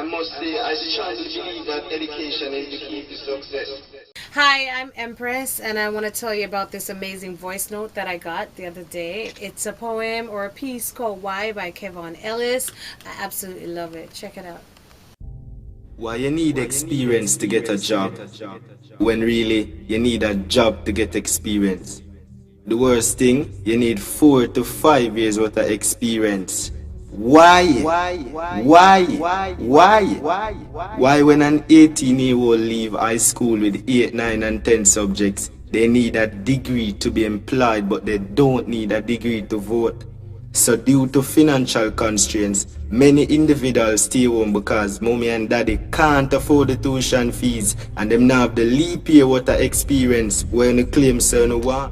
I must say, I strongly believe that education is the key to success. Hi, I'm Empress, and I want to tell you about this amazing voice note that I got the other day. It's a poem or a piece called Why by Kevon Ellis. I absolutely love it. Check it out. Why you need experience to get a job, when really you need a job to get experience? The worst thing, you need 4 to 5 years worth of experience. Why? Why when an 18-year-old leave high school with 8, 9 and 10 subjects, they need a degree to be employed, but they don't need a degree to vote? So due to financial constraints, many individuals stay home because mommy and daddy can't afford the tuition fees, and them now have the leap year what a experience when you claim certain what.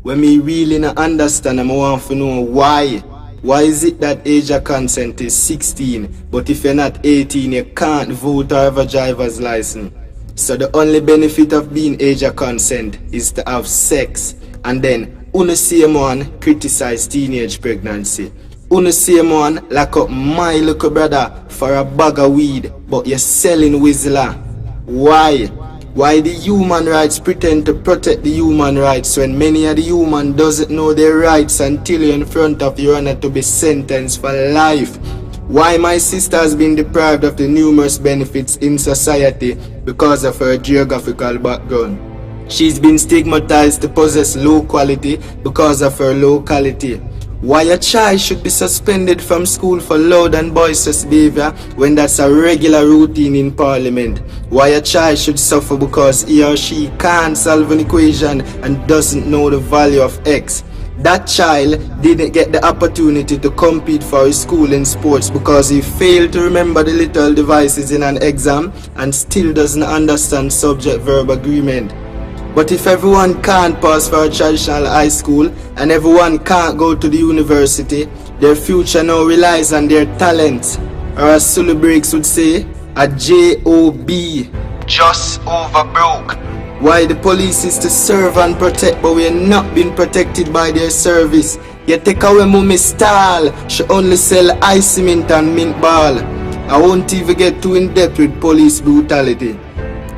When me really not understand, I want to know why. Why is it that age of consent is 16, but if you're not 18 you can't vote or have a driver's license? So the only benefit of being age of consent is to have sex, and then the same one criticize teenage pregnancy. The same one lock up my little brother for a bag of weed, but you're selling Whistler. Why? Why the human rights pretend to protect the human rights when many of the human doesn't know their rights until you're in front of your honor to be sentenced for life? Why my sister has been deprived of the numerous benefits in society because of her geographical background? She's been stigmatized to possess low quality because of her locality. Why a child should be suspended from school for loud and boisterous behavior when that's a regular routine in parliament? Why a child should suffer because he or she can't solve an equation and doesn't know the value of x? That child didn't get the opportunity to compete for his school in sports because he failed to remember the little devices in an exam and still doesn't understand subject-verb agreement. But if everyone can't pass for a traditional high school and everyone can't go to the university, their future now relies on their talent. Or as Sulu Breaks would say, a J.O.B. Just over broke. Why the police is to serve and protect, but we are not being protected by their service. You take away mommy style, she only sell ice cement and mint ball. I won't even get too in depth with police brutality.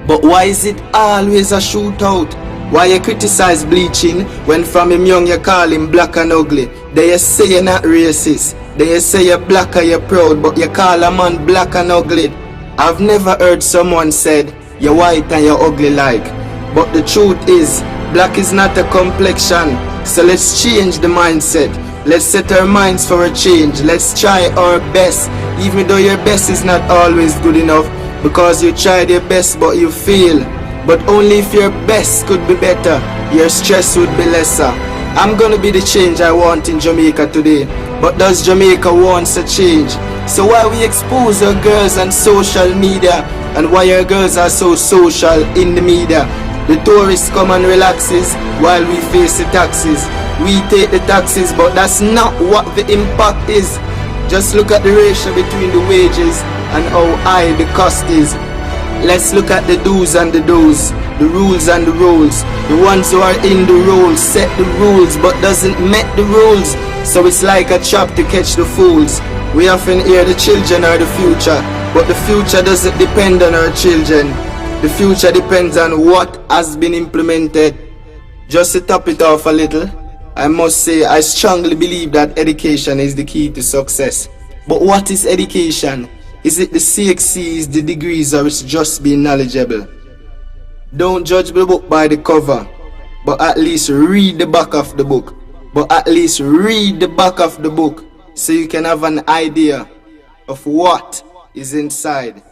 But why is it always a shootout? Why you criticize bleaching when from him young you call him black and ugly? Then you say you're not racist. Then you say you're black and you're proud, but you call a man black and ugly. I've never heard someone said you're white and you're ugly like. But the truth is, black is not a complexion. So let's change the mindset. Let's set our minds for a change. Let's try our best, even though your best is not always good enough. Because you tried your best but you fail. But only if your best could be better, your stress would be lesser. I'm gonna be the change I want in Jamaica today. But does Jamaica want a change? So why we expose our girls on social media? And why our girls are so social in the media? The tourists come and relaxes while we face the taxes. We take the taxes, but that's not what the impact is. Just look at the ratio between the wages and how high the cost is. Let's look at the do's and the don'ts, the rules and the rules. The ones who are in the roles set the rules but doesn't make the rules. So it's like a trap to catch the fools. We often hear the children are the future, but the future doesn't depend on our children. The future depends on what has been implemented. Just to top it off a little, I must say I strongly believe that education is the key to success. But what is education? Is it the CXCs, the degrees, or it's just being knowledgeable? Don't judge the book by the cover, but at least read the back of the book. But at least read the back of the book so you can have an idea of what is inside.